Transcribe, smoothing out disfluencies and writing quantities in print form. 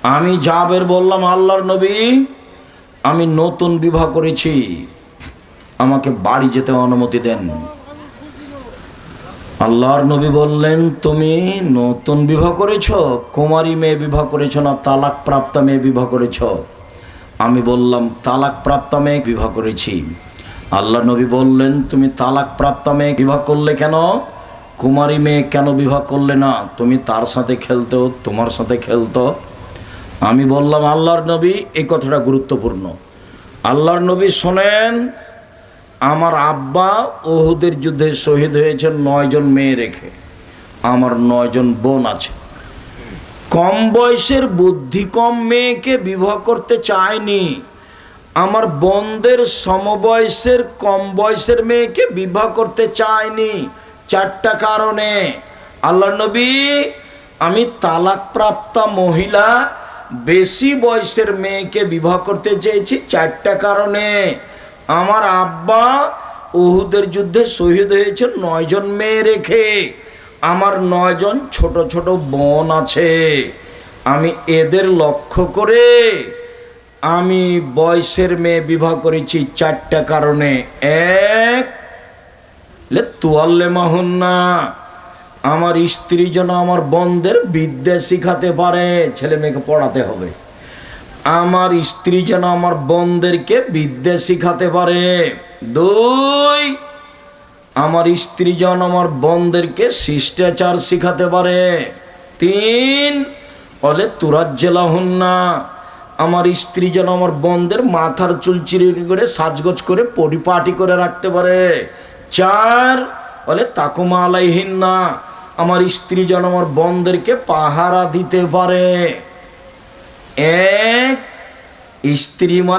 আমি জাবের বললাম, আল্লাহর নবী আমি নতুন বিবাহ করেছি, আমাকে বাড়ি যেতে অনুমতি দেন। আল্লাহর নবী বললেন, তুমি নতুন বিবাহ করেছ, কুমারী মেয়ে বিবাহ করেছ না তালাক প্রাপ্ত মেয়ে বিবাহ করেছ? আমি বললাম, তালাক প্রাপ্ত মেয়ে বিবাহ করেছি। আল্লাহর নবী বললেন, তুমি তালাক প্রাপ্ত মেয়ে বিবাহ করলে কেন? কুমারী মেয়ে কেন বিবাহ করলে না? তুমি তার সাথে খেলতো, তোমার সাথে খেলতো। আমি বললাম, আল্লাহর নবী এই কথাটা গুরুত্বপূর্ণ। আল্লাহর নবী শোনেন, আমার আব্বা উহুদের যুদ্ধে শহীদ হয়েছেন 9 জন মেয়ে রেখে, আমার 9 জন বোন আছে। কম বয়সের বুদ্ধি কম মেয়েকে বিবাহ করতে চায়নি। আমার বোনদের সমবয়সের কম বয়সের মেয়েকে বিবাহ করতে চায়নি 4টা কারণে। আল্লাহর নবী, আমি তালাকপ্রাপ্ত মহিলা বেশি বয়সের মেয়েকে বিবাহ করতে চেয়েছি 4টা কারণে। আমার আব্বা উহুদের যুদ্ধে শহীদ হয়েছেন 9 জন মেয়ে রেখে, আমার 9 জন ছোট ছোট বোন আছে। আমি এদের লক্ষ্য করে আমি বয়সের মেয়ে বিবাহ করেছি 4টা কারণে। এক, তুয়াল্লে মাহুন্না, আমার স্ত্রী যেন আমার বোনদের বিদ্যা শিখাতে পারে, ছেলে মেয়েকে পড়াতে হবে। আমার স্ত্রী যেন আমার বোনদেরকে বিদ্যা শিখাতে পারে। 2, আমার স্ত্রী যেন আমার বোনদেরকে শিষ্টাচার শিখাতে পারে। 3, বলে তুরাজ্জেলাহুন্না, আমার স্ত্রী যেন আমার বোনদের মাথার চুল চিরি করে সাজগোজ করে পরিপাটি করে রাখতে পারে। 4, বলে তাকুমা আলাইহিন্না, আমার স্ত্রী যেন আমার বোনদেরকে পাহারা দিতে পারে। এক, স্ত্রী মানে